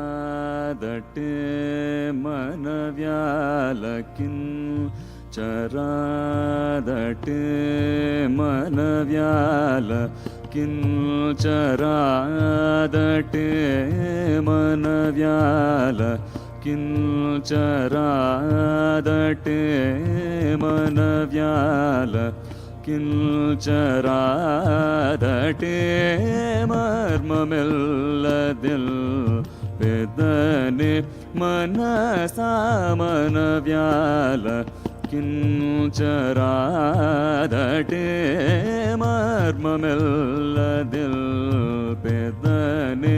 మనవ్యాలకించరాదటే మనవ్యాలకించరాదటే మనవ్యాలకించరాదటే మనవ్యాలకించరాదటే మనవ్యాలకించరాదటే మర్మమెల్లదిల్ పెదనే మనసా మనవ్యాలకించరాదటే మర్మమెల్లదిల్ పెదనే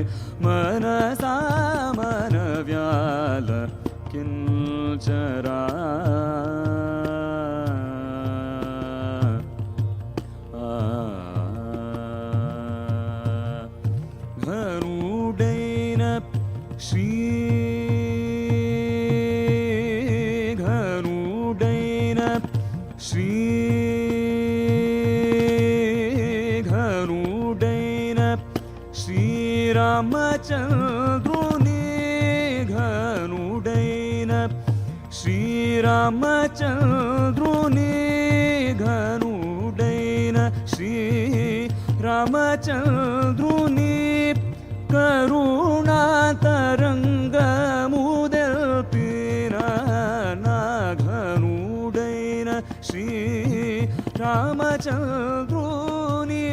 మనసా మనవ్యాలకించరా శ్రీరామచంద్రుని ఘనుడైన శ్రీరామచంద్రుని ఘనుడైన శ్రీరామచంద్రుని కరుణాతరంగముదెల్పిన నా ఘనుడైన శ్రీరామచంద్రుని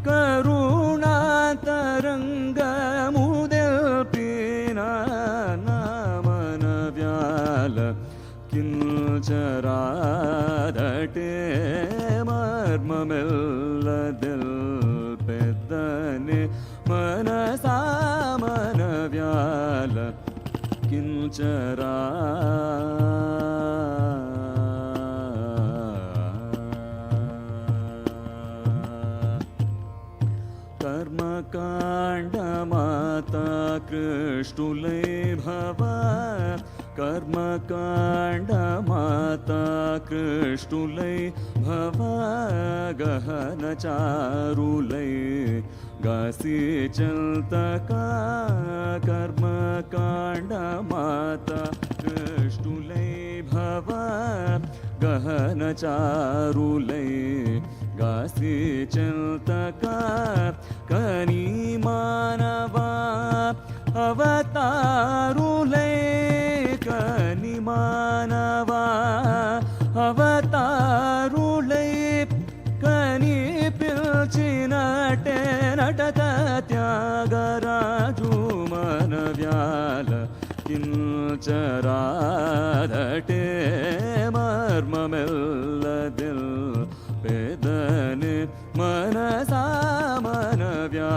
కరుణాతరంగముదెల్పిన నా మనవ్యాలకించరాదటే మర్మమెల్లదిల్ పెద్దనే మనసా మనవ్యాలకించరా कर्मकाण्डमाता कृष्टुलै भव कर्मकाण्डमाता कृष्टुलै भव गहनचारुलै गासी चलतका कर्मकाण्डमाता कृष्टुलै भव गहनचारुलै गासी चलतका कनी मानवा अवतारुलै कनी मानवा अवतारुलै कनी पिल्चिनटे नटत त्यागराजु मनव्यालकिंचरादटे मर्ममेल्लदिल पेदने मनसा मनव्यालकिंचरा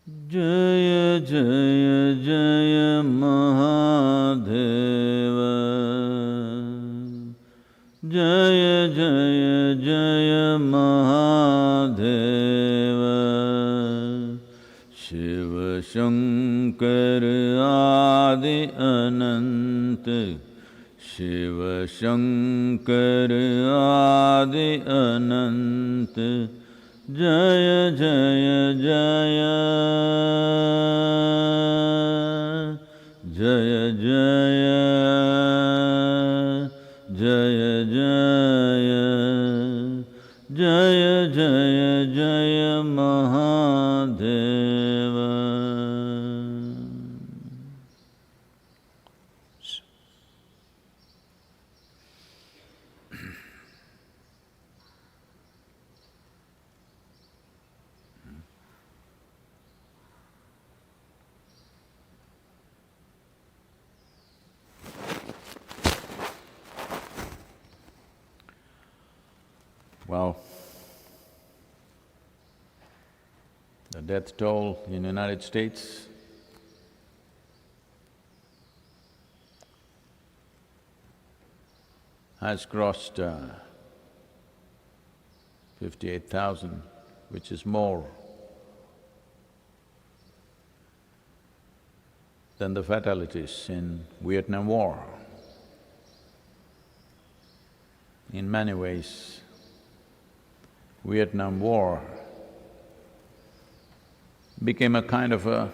जय जय जय महादेव जय जय जय महादेव शिव शंकर आदि अनंत शिव शंकर आदि अनंत जय जय जय जय जय जय जय जय जय Well, the death toll in the United States has crossed 58,000, which is more than the fatalities in Vietnam War. In many ways, Vietnam War became a kind of a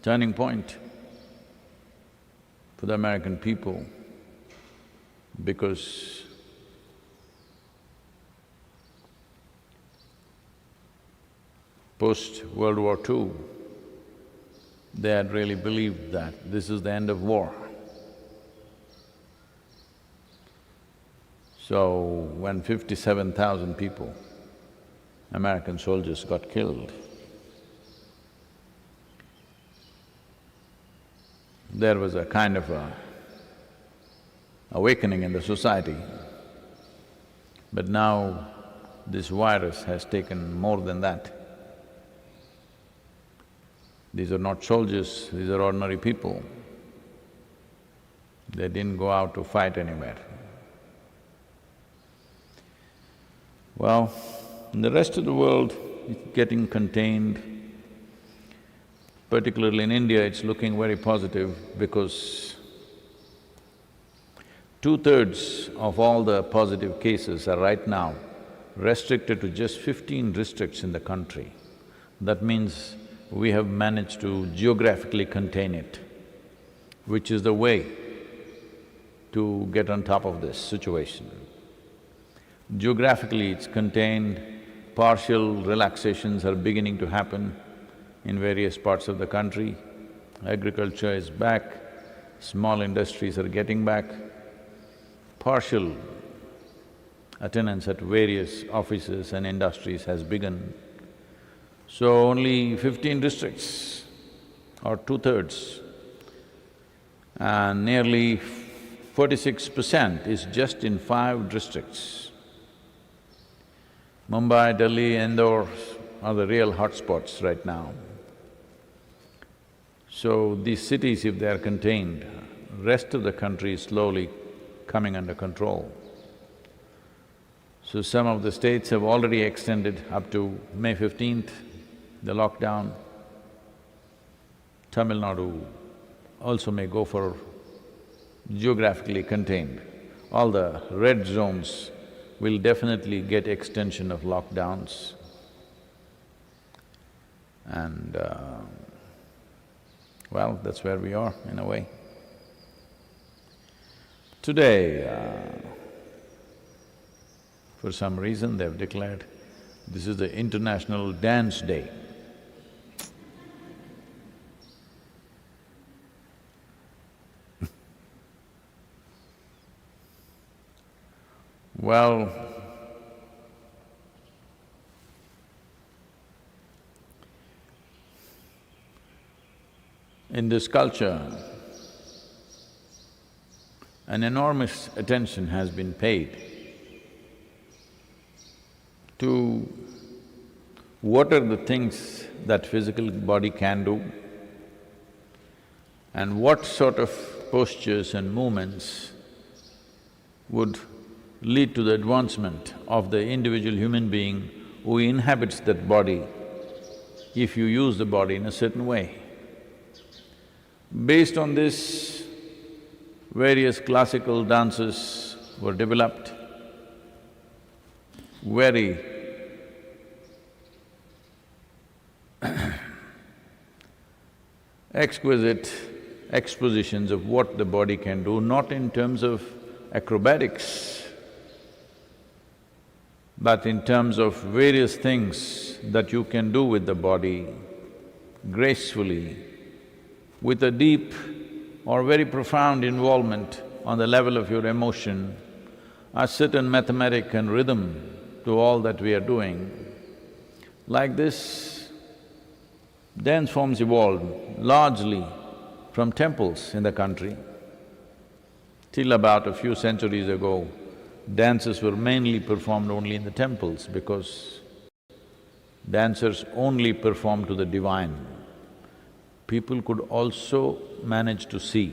turning point for the American people, because post-World War II, they had really believed that this is the end of war. So, when 57,000 people, American soldiers, got killed, there was a kind of a awakening in the society. But now this virus has taken more than that. These are not soldiers, these are ordinary people. They didn't go out to fight anywhere. Well, in the rest of the world, it's getting contained. Particularly in India, it's looking very positive because 2/3 of all the positive cases are right now restricted to just 15 districts in the country. That means we have managed to geographically contain it, which is the way to get on top of this situation. Geographically it's contained, partial relaxations are beginning to happen in various parts of the country. Agriculture is back, small industries are getting back, partial attendance at various offices and industries has begun. So only 15 districts or 2/3, and nearly 46% is just in 5 districts. Mumbai, Delhi, Indore are the real hotspots right now. So these cities, if they are contained, rest of the country is slowly coming under control. So some of the states have already extended up to May 15th, the lockdown. Tamil Nadu also may go for geographically contained. All the red zones will definitely get extension of lockdowns. And well, that's where we are in a way. Today, for some reason they've declared this is the International Dance Day. Well, in this culture, an enormous attention has been paid to what are the things that physical body can do and what sort of postures and movements would lead to the advancement of the individual human being who inhabits that body if you use the body in a certain way. Based on this, various classical dances were developed, very exquisite expositions of what the body can do, not in terms of acrobatics, but in terms of various things that you can do with the body gracefully, with a deep or very profound involvement on the level of your emotion, a certain mathematic and rhythm to all that we are doing. Like this, dance forms evolved largely from temples in the country. Till about a few centuries ago, dances were mainly performed only in the temples because dancers only perform to the divine. People could also manage to see,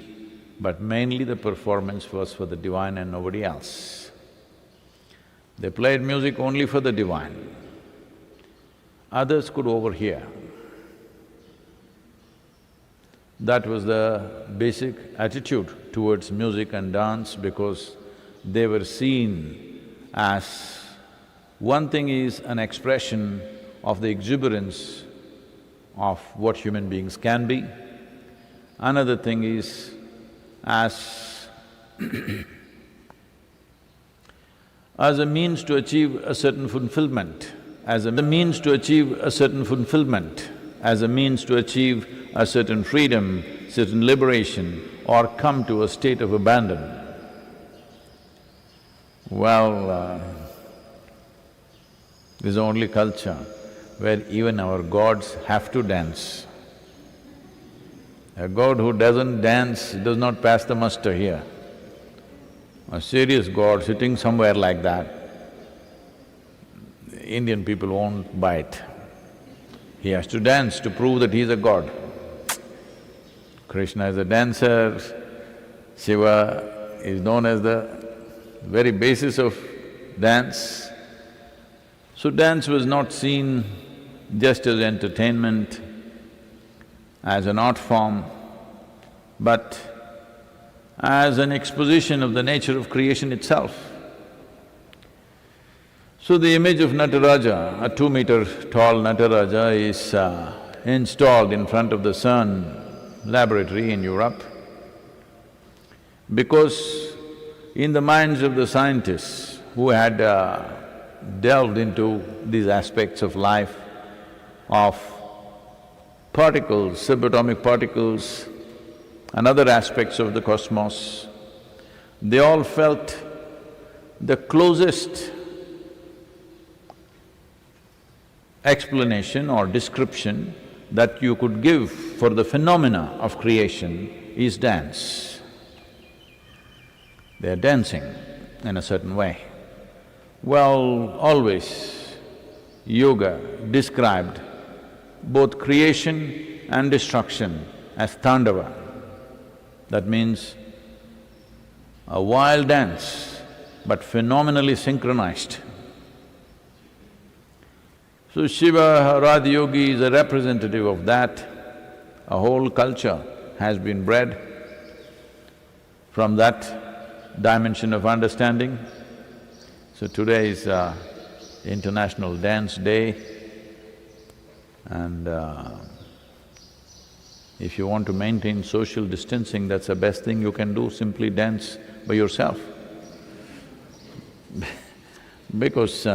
but mainly the performance was for the divine and nobody else. They played music only for the divine. Others could overhear. That was the basic attitude towards music and dance because they were seen as… one thing is an expression of the exuberance of what human beings can be, another thing is as as a means to achieve a certain fulfillment, as a means to achieve a certain fulfillment, as a means to achieve a certain freedom, certain liberation, or come to a state of abandon. Well, this is the only culture where even our gods have to dance. A god who doesn't dance does not pass the muster here. A serious god sitting somewhere like that, Indian people won't buy it. He has to dance to prove that he's a god. Krishna is a dancer, Shiva is known as the very basis of dance. So dance was not seen just as entertainment, as an art form, but as an exposition of the nature of creation itself. So the image of Nataraja, a 2-meter tall Nataraja is installed in front of the sun laboratory in Europe because in the minds of the scientists who had delved into these aspects of life, of particles, subatomic particles and other aspects of the cosmos, they all felt the closest explanation or description that you could give for the phenomena of creation is dance. They are dancing in a certain way. Well, always yoga described both creation and destruction as tandava. That means a wild dance, but phenomenally synchronized. So Shiva or Adi Yogi is a representative of that. A whole culture has been bred from that dimension of understanding. So today is International Dance Day, and if you want to maintain social distancing, that's the best thing you can do, simply dance by yourself. Because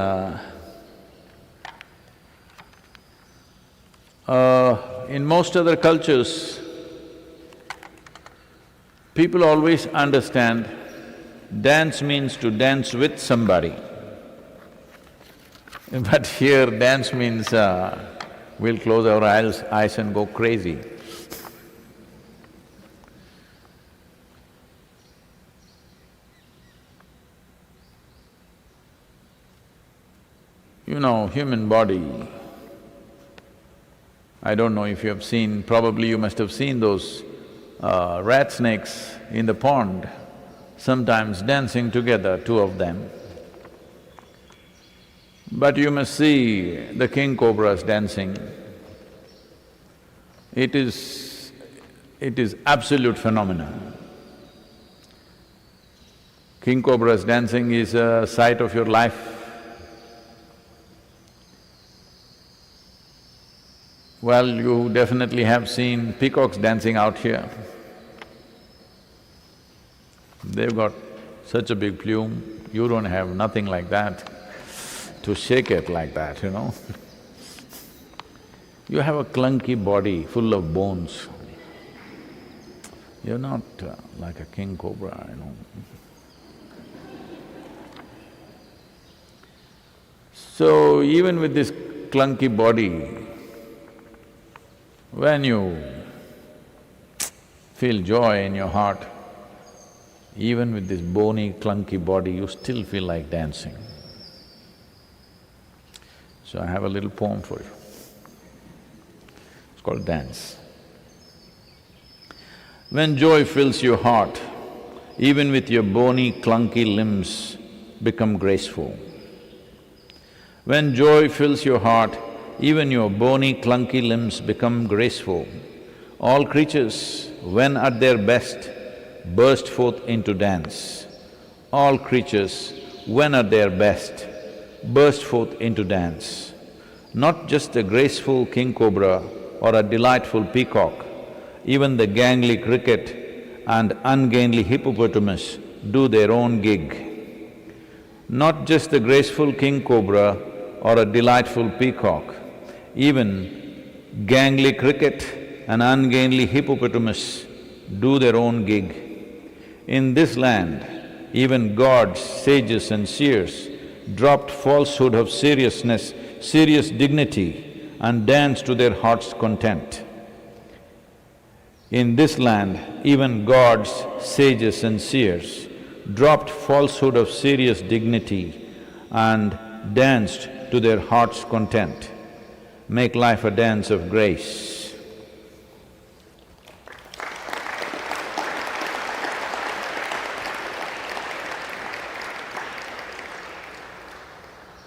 in most other cultures, people always understand dance means to dance with somebody. But here dance means we'll close our eyes and go crazy. You know, human body, I don't know if you have seen, probably you must have seen those rat snakes in the pond, sometimes dancing together, two of them. But you must see the king cobras dancing. It is absolute phenomenon. King cobras dancing is a sight of your life. Well, you definitely have seen peacocks dancing out here. They've got such a big plume, you don't have nothing like that to shake it like that, you know. You have a clunky body full of bones. You're not like a king cobra, you know. So even with this clunky body, when you feel joy in your heart, Even with this bony, clunky body, you still feel like dancing. So I have a little poem for you. It's called Dance. When joy fills your heart, even with your bony, clunky limbs become graceful. When joy fills your heart, even your bony, clunky limbs become graceful. All creatures, when at their best, burst forth into dance. All creatures, when at their best, burst forth into dance. Not just a graceful king cobra or a delightful peacock, even the gangly cricket and ungainly hippopotamus do their own gig. Not just the graceful king cobra or a delightful peacock, even gangly cricket and ungainly hippopotamus do their own gig. In this land, even gods, sages and seers dropped falsehood of seriousness, serious dignity and danced to their heart's content. In this land, even gods, sages and seers dropped falsehood of serious dignity and danced to their heart's content. Make life a dance of grace.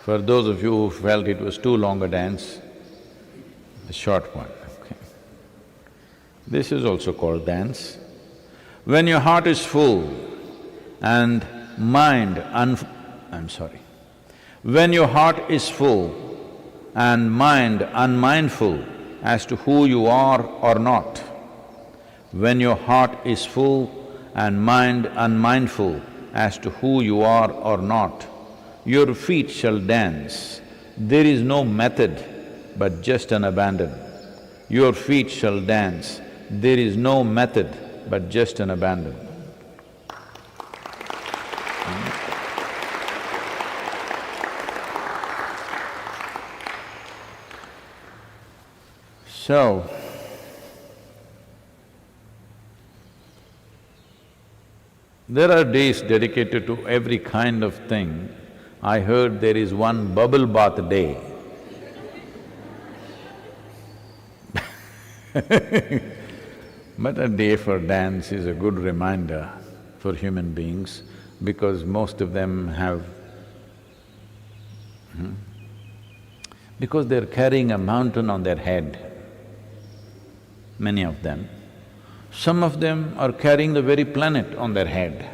For those of you who felt it was too long a dance, a short one, okay. This is also called dance. When your heart is full and mind when your heart is full and mind unmindful as to who you are or not, when your heart is full and mind unmindful as to who you are or not, your feet shall dance. There is no method but just an abandon. Your feet shall dance. There is no method but just an abandon. So, there are days dedicated to every kind of thing. I heard there is one bubble bath day. But a day for dance is a good reminder for human beings because most of them have… because they're carrying a mountain on their head, many of them. Some of them are carrying the very planet on their head.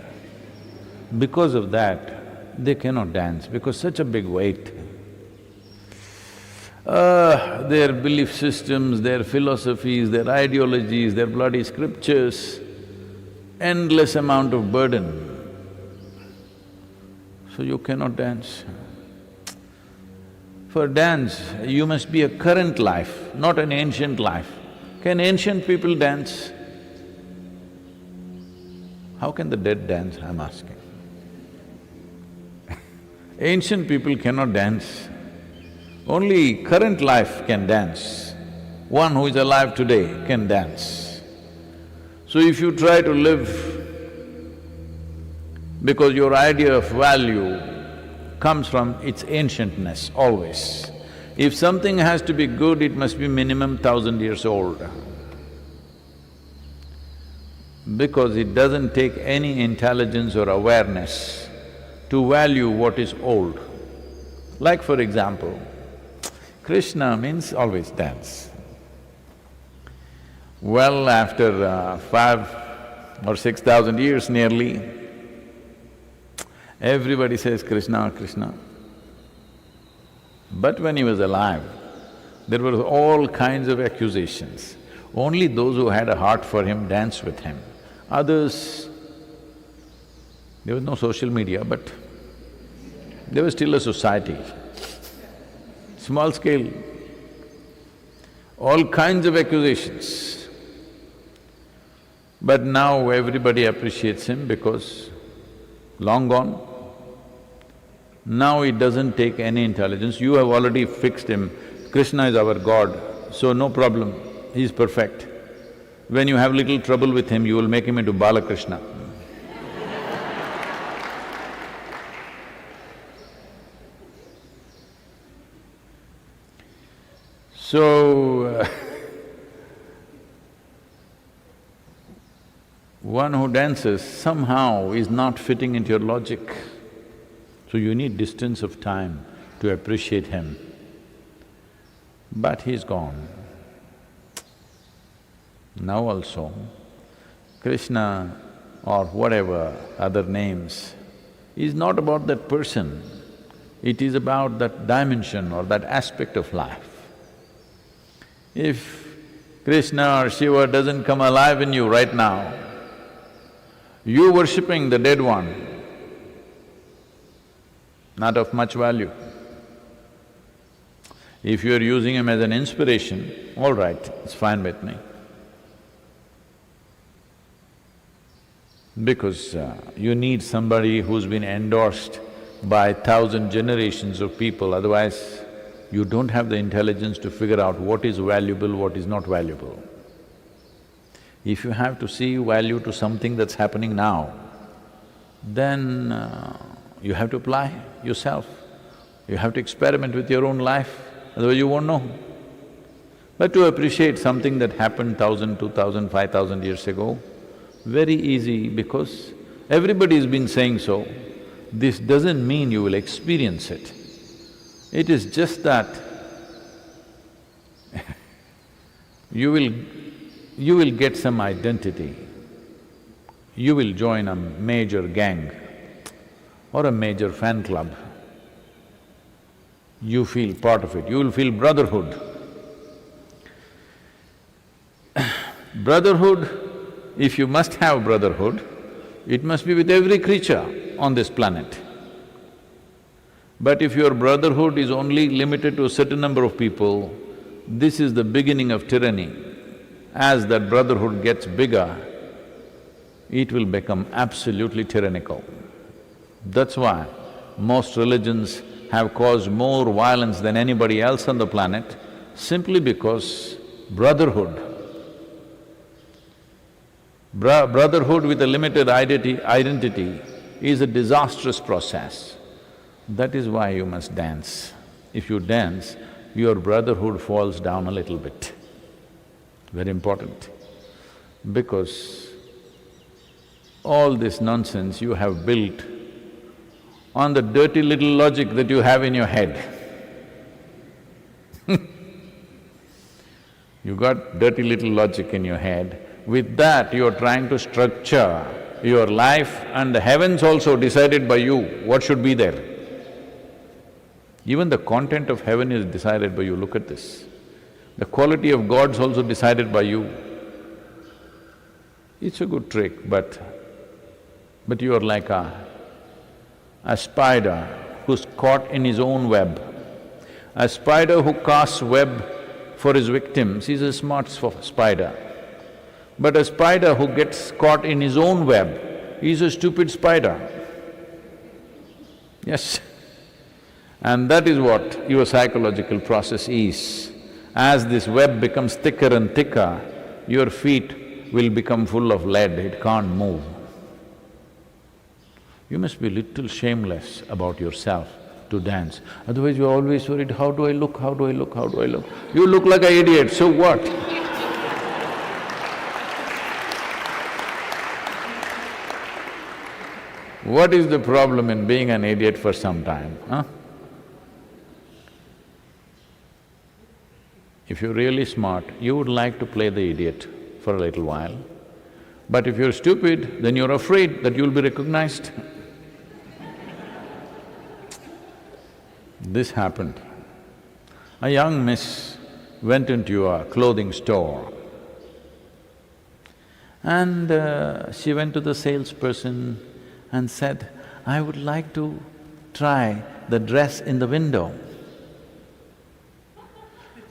Because of that, they cannot dance because such a big weight. Their belief systems, their philosophies, their ideologies, their bloody scriptures, endless amount of burden. So you cannot dance. For dance, you must be a current life, not an ancient life. Can ancient people dance? How can the dead dance, I'm asking? Ancient people cannot dance. Only current life can dance. One who is alive today can dance. So if you try to live because your idea of value comes from its ancientness always. If something has to be good, it must be minimum 1,000 years old. Because it doesn't take any intelligence or awareness to value what is old. Like for example, Krishna means always dance. Well, after 5,000 or 6,000 years nearly, everybody says Krishna, Krishna. But when he was alive, there were all kinds of accusations. Only those who had a heart for him danced with him. Others, there was no social media, but there was still a society, small scale, all kinds of accusations. But now everybody appreciates him because long gone. Now it doesn't take any intelligence, you have already fixed him. Krishna is our God, so no problem, he's perfect. When you have little trouble with him, you will make him into Balakrishna. So, one who dances somehow is not fitting into your logic. So you need distance of time to appreciate him. But he's gone. Now also, Krishna or whatever other names is not about that person, it is about that dimension or that aspect of life. If Krishna or Shiva doesn't come alive in you right now, you worshipping the dead one, not of much value. If you're using him as an inspiration, all right, it's fine with me. Because you need somebody who's been endorsed by 1,000 generations of people, otherwise you don't have the intelligence to figure out what is valuable, what is not valuable. If you have to see value to something that's happening now, then you have to apply yourself. You have to experiment with your own life, otherwise you won't know. But to appreciate something that happened 1,000, 2,000, 5,000 years ago, very easy because everybody's been saying so. This doesn't mean you will experience it. It is just that you will get some identity. You will join a major gang or a major fan club. You feel part of it, you will feel brotherhood. Brotherhood, if you must have brotherhood, it must be with every creature on this planet. But if your brotherhood is only limited to a certain number of people, this is the beginning of tyranny. As that brotherhood gets bigger, it will become absolutely tyrannical. That's why most religions have caused more violence than anybody else on the planet, simply because brotherhood. Brotherhood with a limited identity is a disastrous process. That is why you must dance. If you dance, your brotherhood falls down a little bit. Very important. Because all this nonsense you have built on the dirty little logic that you have in your head. You got dirty little logic in your head. With that, you're trying to structure your life, and the heavens also decided by you what should be there. Even the content of heaven is decided by you, look at this. The quality of God's also decided by you. It's a good trick, but you're like a spider who's caught in his own web. A spider who casts web for his victims is a smart spider. But a spider who gets caught in his own web is a stupid spider. Yes. And that is what your psychological process is. As this web becomes thicker and thicker, your feet will become full of lead, it can't move. You must be little shameless about yourself to dance, otherwise you're always worried, how do I look, how do I look, how do I look? You look like an idiot, so what? What is the problem in being an idiot for some time, huh? If you're really smart, you would like to play the idiot for a little while. But if you're stupid, then you're afraid that you'll be recognized. This happened. A young miss went into a clothing store and she went to the salesperson and said, "I would like to try the dress in the window."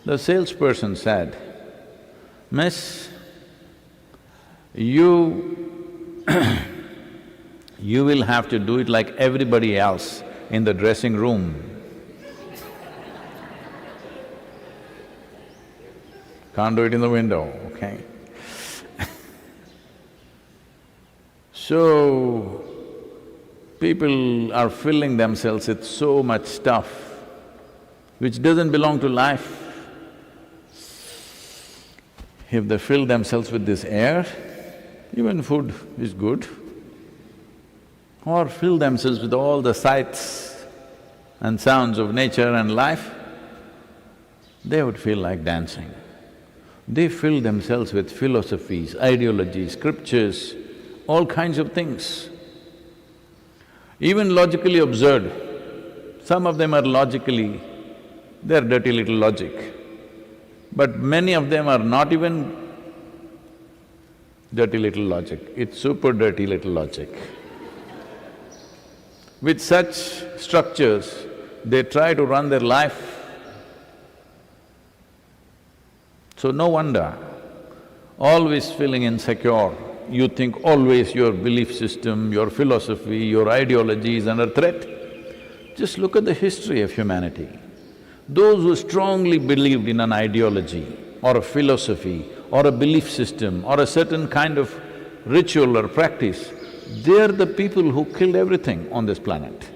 The salesperson said, "Miss, you you will have to do it like everybody else in the dressing room. Can't do it in the window, okay?" So, people are filling themselves with so much stuff which doesn't belong to life. If they fill themselves with this air, even food is good. Or fill themselves with all the sights and sounds of nature and life, they would feel like dancing. They fill themselves with philosophies, ideologies, scriptures, all kinds of things. Even logically absurd. Some of them are logically… they're dirty little logic. But many of them are not even dirty little logic, it's super dirty little logic. With such structures, they try to run their life. So no wonder, always feeling insecure, you think always your belief system, your philosophy, your ideology is under threat. Just look at the history of humanity. Those who strongly believed in an ideology or a philosophy or a belief system or a certain kind of ritual or practice, they're the people who killed everything on this planet.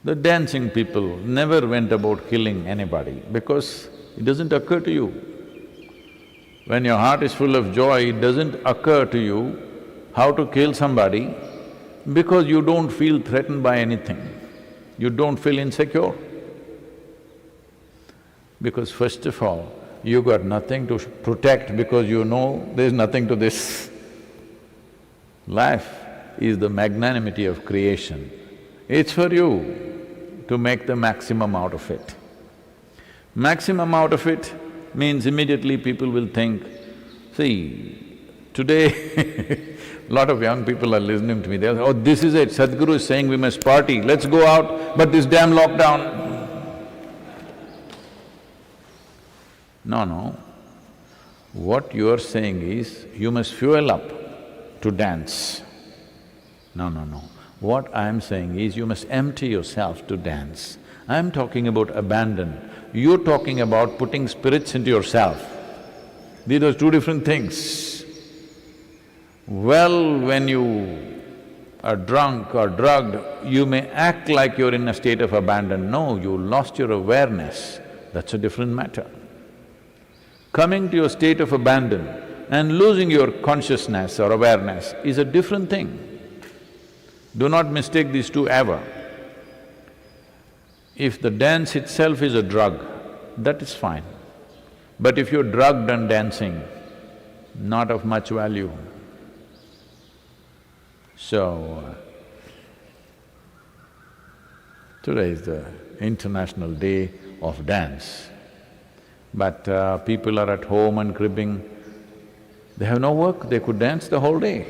The dancing people never went about killing anybody because it doesn't occur to you. When your heart is full of joy, it doesn't occur to you how to kill somebody because you don't feel threatened by anything. You don't feel insecure. Because first of all, you got nothing to protect because you know there's nothing to this. Life is the magnanimity of creation. It's for you to make the maximum out of it. Maximum out of it means immediately people will think, see, today lot of young people are listening to me, they'll say, oh, this is it, Sadhguru is saying we must party, let's go out, but this damn lockdown. No. What you are saying is, you must fuel up to dance. No. What I am saying is, you must empty yourself to dance. I am talking about abandon. You're talking about putting spirits into yourself. These are two different things. Well, when you are drunk or drugged, you may act like you're in a state of abandon. No, you lost your awareness, that's a different matter. Coming to your state of abandon and losing your consciousness or awareness is a different thing. Do not mistake these two ever. If the dance itself is a drug, that is fine. But if you're drugged and dancing, not of much value. So, today is the International Day of Dance. But people are at home and cribbing, they have no work, they could dance the whole day.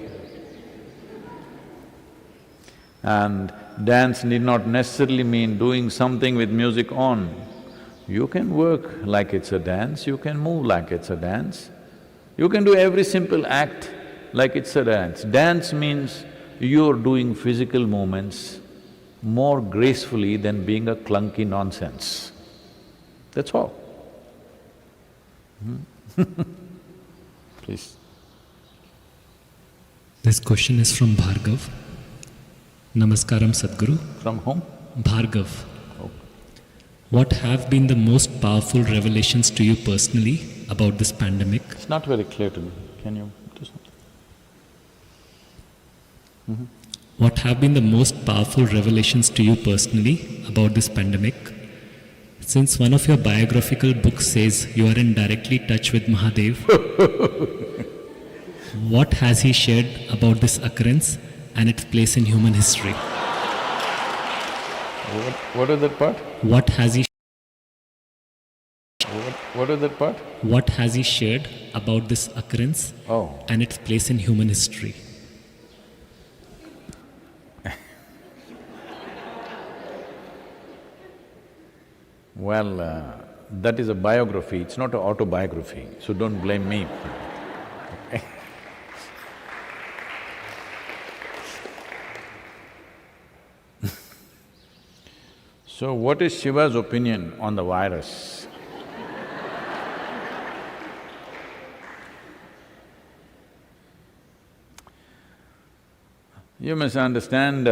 And dance need not necessarily mean doing something with music on. You can work like it's a dance, you can move like it's a dance, you can do every simple act like it's a dance. Dance means you're doing physical movements more gracefully than being a clunky nonsense. That's all. Please. This question is from Bhargav. Namaskaram, Sadhguru. From whom? Bhargav. Oh. What have been the most powerful revelations to you personally about this pandemic? It's not very clear to me. Can you do something? What have been the most powerful revelations to you personally about this pandemic? Since one of your biographical books says you are in directly touch with Mahadev, what has he shared about this occurrence and its place in human history? What is that part? What has he What is that part? What has he shared about this occurrence and its place in human history? Well, that is a biography, it's not an autobiography, so don't blame me. So what is Shiva's opinion on the virus? You must understand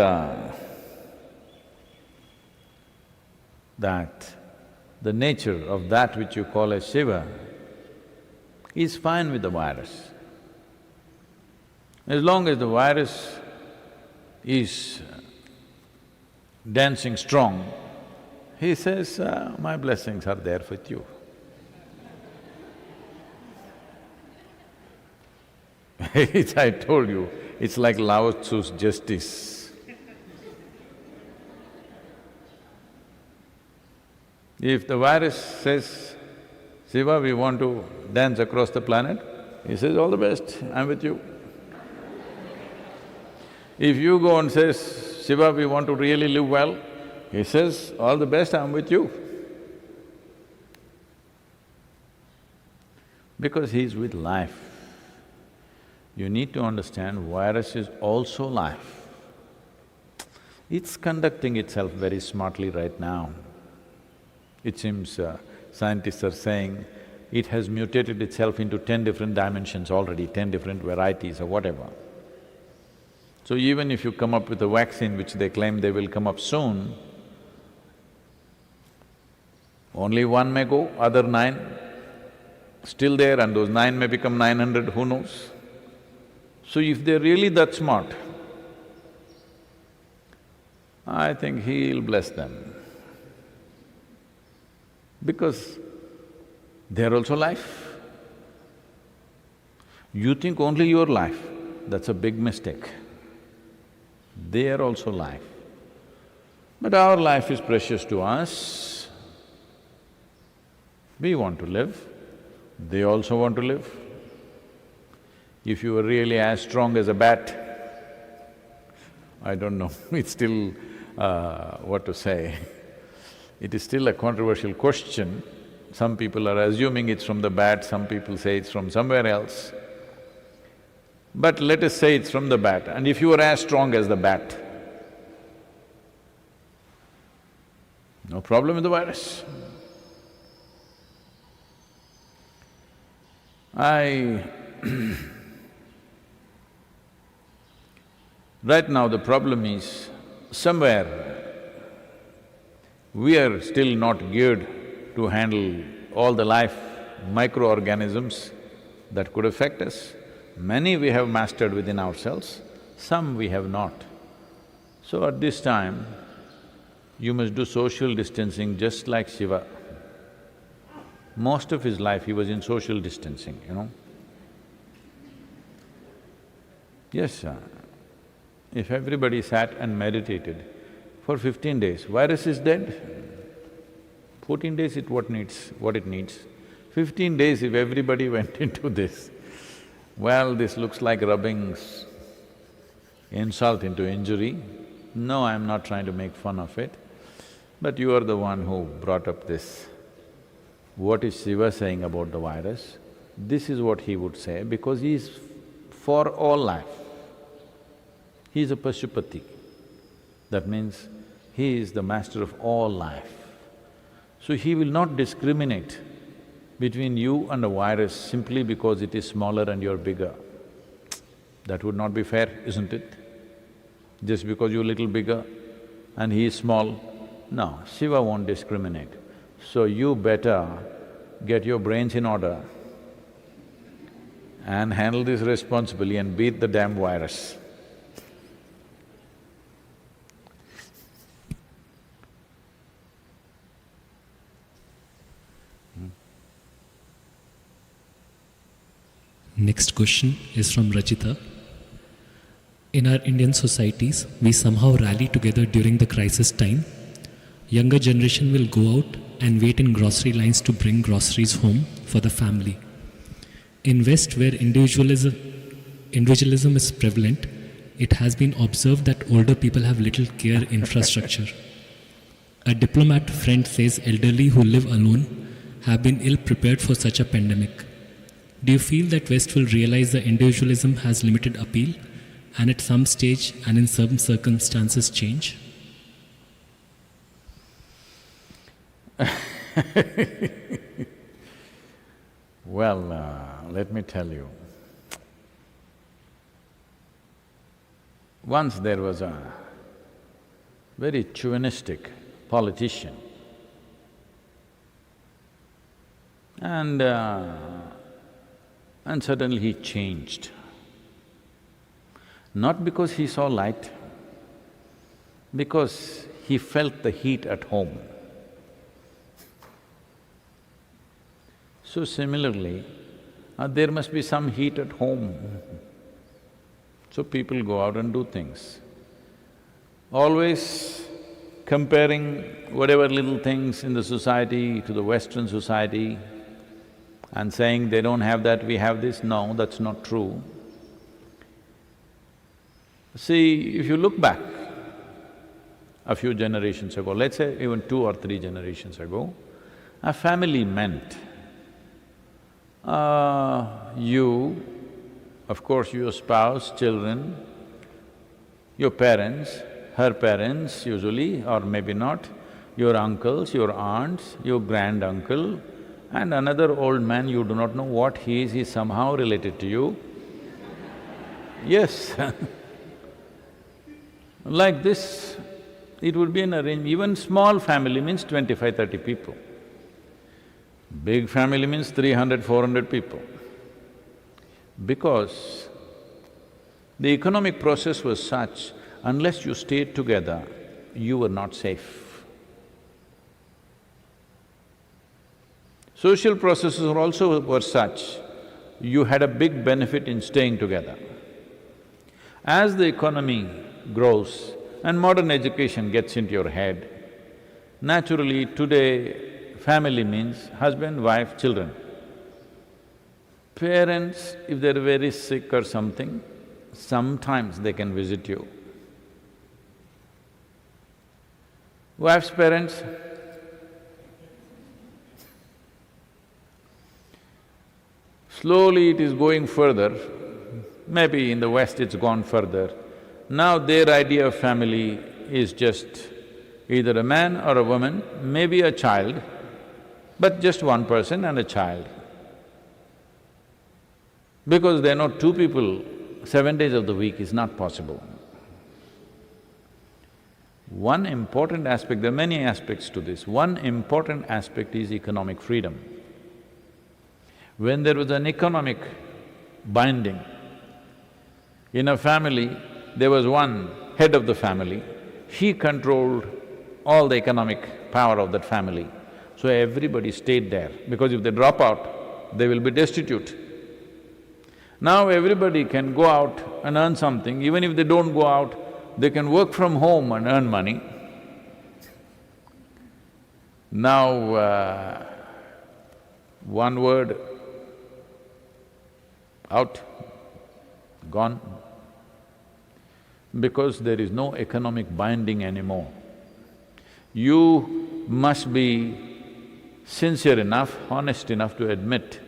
that the nature of that which you call as Shiva is fine with the virus. As long as the virus is dancing strong, he says, my blessings are there with you. I told you, it's like Lao Tzu's justice. If the virus says, Shiva, we want to dance across the planet, he says, all the best, I'm with you. If you go and says, Shiva, we want to really live well, he says, all the best, I'm with you. Because he's with life. You need to understand virus is also life. It's conducting itself very smartly right now. It seems scientists are saying it has mutated itself into 10 different dimensions already, 10 different varieties or whatever. So even if you come up with a vaccine which they claim they will come up soon, only one may go, other 9 still there, and those 9 may become 900, who knows? So if they're really that smart, I think he'll bless them. Because they're also life. You think only your life, that's a big mistake. They are also life. But our life is precious to us. We want to live, they also want to live. If you were really as strong as a bat, I don't know, it's still… what to say. It is still a controversial question. Some people are assuming it's from the bat, some people say it's from somewhere else. But let us say it's from the bat, and if you were as strong as the bat, no problem with the virus. Right now the problem is, somewhere we are still not geared to handle all the life microorganisms that could affect us. Many we have mastered within ourselves, some we have not. So at this time, you must do social distancing just like Shiva. Most of his life he was in social distancing, you know. Yes, if everybody sat and meditated for 15 days, virus is dead. 14 days what it needs. 15 days if everybody went into this, well, this looks like rubbing insult into injury. No, I'm not trying to make fun of it, but you are the one who brought up this. What is Shiva saying about the virus? This is what he would say, because he is for all life. He is a Pashupati. That means he is the master of all life. So he will not discriminate between you and a virus simply because it is smaller and you're bigger. That would not be fair, isn't it? Just because you're a little bigger and he is small, no, Shiva won't discriminate. So you better get your brains in order and handle this responsibly and beat the damn virus. Next question is from Rajita. In our Indian societies, we somehow rally together during the crisis time. Younger generation will go out and wait in grocery lines to bring groceries home for the family. In West, where individualism is prevalent, it has been observed that older people have little care infrastructure. A diplomat friend says elderly who live alone have been ill prepared for such a pandemic. Do you feel that West will realize that individualism has limited appeal and at some stage and in some circumstances change? Well, let me tell you. Once there was a very chauvinistic politician And, uh, and suddenly he changed. Not because he saw light, because he felt the heat at home. So similarly, there must be some heat at home. So people go out and do things. Always comparing whatever little things in the society to the Western society and saying they don't have that, we have this, no, that's not true. See, if you look back a few generations ago, let's say even 2 or 3 generations ago, a family meant you, of course your spouse, children, your parents, her parents usually, or maybe not, your uncles, your aunts, your granduncle, and another old man, you do not know what he is, he's somehow related to you. Yes Like this, it would be an arrangement. Even small family means 25-30 people. Big family means 300, 400 people. Because the economic process was such, unless you stayed together, you were not safe. Social processes also were such, you had a big benefit in staying together. As the economy grows and modern education gets into your head, naturally today family means husband, wife, children. Parents, if they're very sick or something, sometimes they can visit you. Wife's parents, slowly it is going further, maybe in the West it's gone further. Now their idea of family is just either a man or a woman, maybe a child, but just one person and a child. Because they know 2 people 7 days of the week is not possible. One important aspect, there are many aspects to this, one important aspect is economic freedom. When there was an economic binding, in a family, there was one head of the family, he controlled all the economic power of that family. So everybody stayed there, because if they drop out, they will be destitute. Now everybody can go out and earn something, even if they don't go out, they can work from home and earn money. Now, one word, out, gone, because there is no economic binding anymore. You must be sincere enough, honest enough to admit,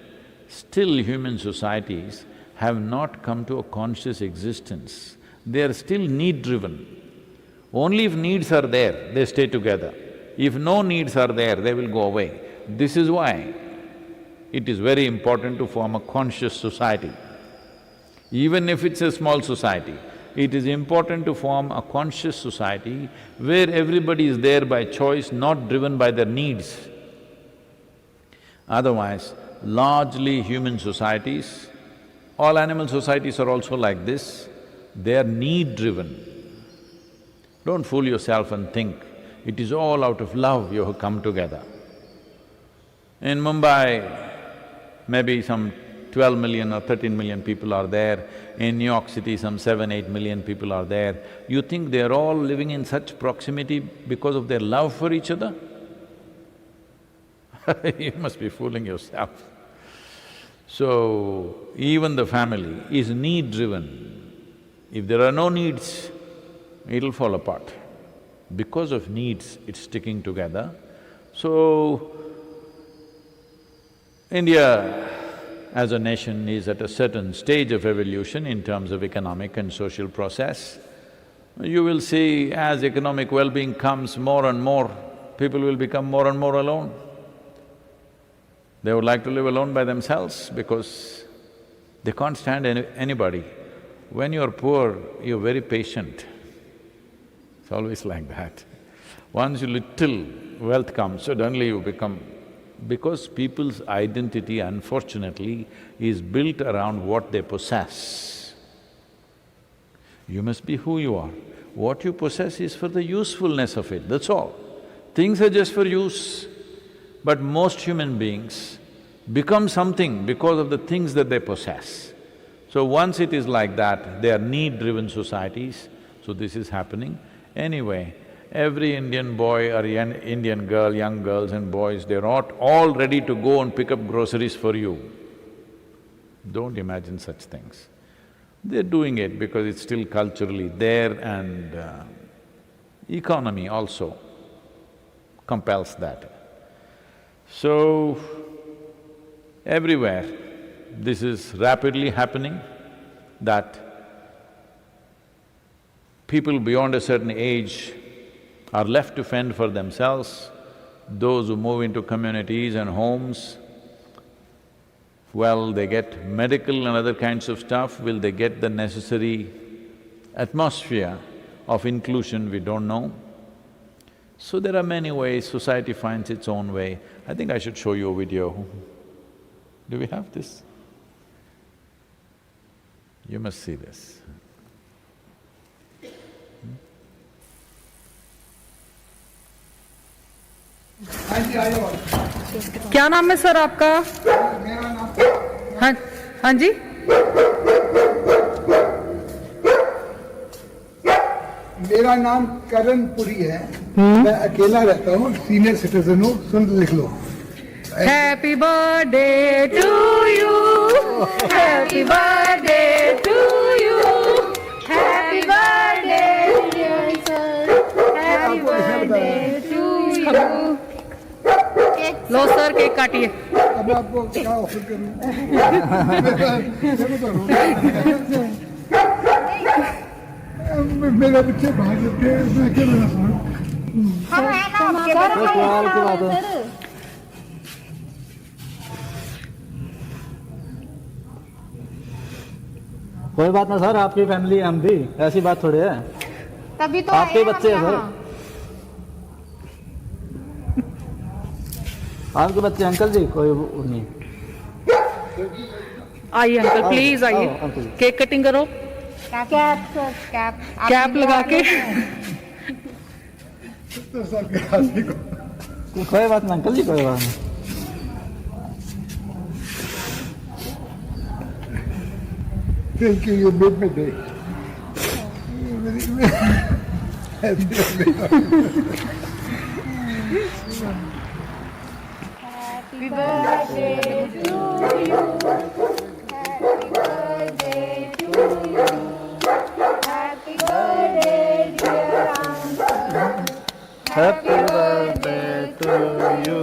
still human societies have not come to a conscious existence. They are still need-driven. Only if needs are there, they stay together. If no needs are there, they will go away. This is why it is very important to form a conscious society. Even if it's a small society, it is important to form a conscious society where everybody is there by choice, not driven by their needs. Otherwise, largely human societies, all animal societies are also like this, they are need-driven. Don't fool yourself and think, it is all out of love you have come together. In Mumbai, maybe some 12 million or 13 million people are there. In New York City, some 7-8 million people are there. You think they're all living in such proximity because of their love for each other? You must be fooling yourself. So, even the family is need-driven. If there are no needs, it'll fall apart. Because of needs, it's sticking together. So, India as a nation is at a certain stage of evolution in terms of economic and social process. You will see as economic well-being comes more and more, people will become more and more alone. They would like to live alone by themselves because they can't stand anybody. When you're poor, you're very patient. It's always like that. Once little wealth comes, suddenly you become Because people's identity, unfortunately, is built around what they possess. You must be who you are. What you possess is for the usefulness of it, that's all. Things are just for use. But most human beings become something because of the things that they possess. So once it is like that, they are need-driven societies, so this is happening. Anyway, every Indian boy or young Indian girl, young girls and boys, they're not all ready to go and pick up groceries for you. Don't imagine such things. They're doing it because it's still culturally there and economy also compels that. So, everywhere this is rapidly happening, that people beyond a certain age are left to fend for themselves. Those who move into communities and homes, well, they get medical and other kinds of stuff. Will they get the necessary atmosphere of inclusion? We don't know. So there are many ways, society finds its own way. I think I should show you a video. Do we have this? You must see this. क्या नाम है sir आपका? हाँ हाँ जी, मेरा नाम करण पुरी है। मैं अकेला रहता हूँ, सीनियर सिटीजन हूँ। सुन लिख लो। Happy birthday to you, happy birthday to you, happy birthday dear sir, happy birthday to you. लो सर, केक काटिए। अब मैं आपको क्या ऑफर करूँ? मेरा बच्चे बाहर जाते हैं, मैं अकेला रहता हूँ। कोई बात ना सर, आपकी फैमिली हम भी, ऐसी बात थोड़ी है। तभी तो आपके बच्चे हैं सर, आपके बच्चे। अंकल जी कोई वो नहीं। आइए अंकल, प्लीज आइए, केक कटिंग करो। कैप सर, कैप कैप लगा के। कोई बात ना अंकल जी, कोई बात नहीं। Thank you, you made my day. Happy birthday to you. Happy birthday to you. Happy birthday dear uncle. Happy birthday to you.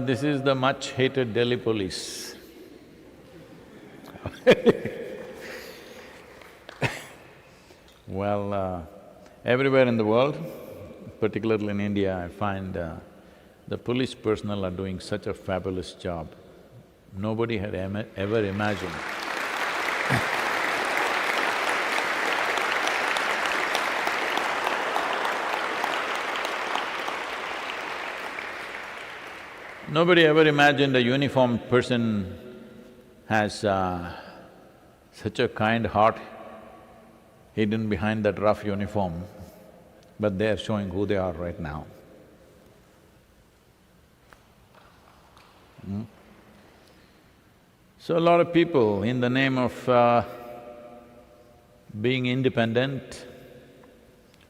This is the much hated Delhi police. Well, everywhere in the world, particularly in India, I find the police personnel are doing such a fabulous job. Nobody had ever imagined. Nobody ever imagined a uniformed person has such a kind heart hidden behind that rough uniform, but they are showing who they are right now. So a lot of people, in the name of being independent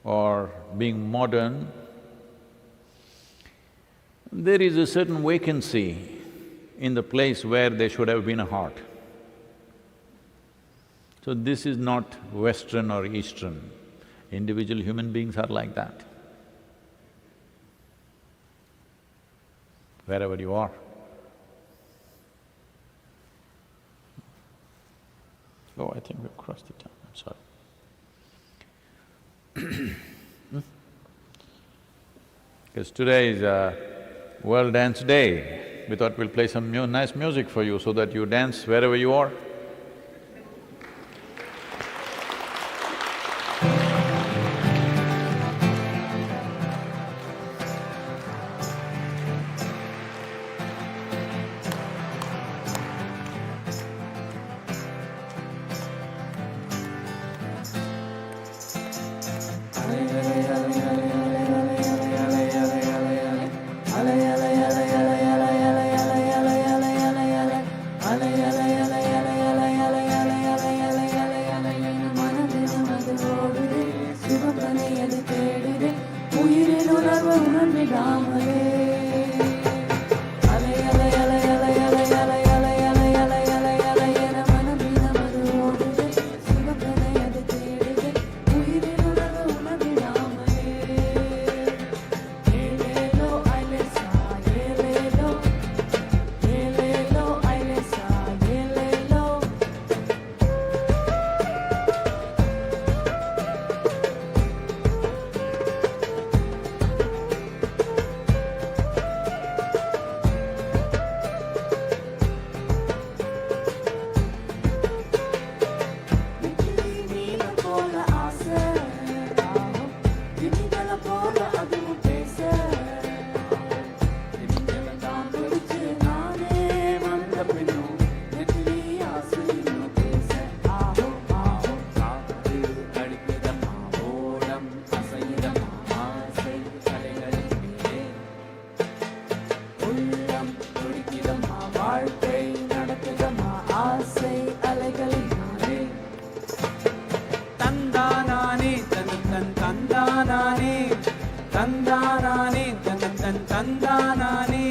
or being modern, there is a certain vacancy in the place where there should have been a heart. So this is not Western or Eastern. Individual human beings are like that, wherever you are. Oh, I think we've crossed the time, I'm sorry. Because today is World Dance Day, we thought we'll play some nice music for you so that you dance wherever you are. விடாமலே அலை அலை அலை அலை அலை அலை அலை அலை அலை அலை அலை என மனதினம் அது ஓடுது சிவப்பதை அது தேடுது உயிரின் உணர்வு உணவிடாமலே ஏலேலோ ஐலேசா ஏலேலோ ஏலேலோ ஐலேசா ஏலேலோ நீல போல ஆசை திணிகள போல அதுவும் பேச திணிகளதான் பிடிச்சு நானே வந்த பின்னும் நெற்றி ஆசையும் பேச ஆஹோ ஆஹோ காத்து அடிக்குதம்மா ஓடம் அசையுதம்மா ஆசை கலைகளின் மேலே உள்ளம் துடிக்குதம்மா வாழ்க்கை நடக்குதம்மா ஆசை அலைகளின் நாளே தந்தானானே தன் தந்தானானே தந்தானானே தன் தந்தானானே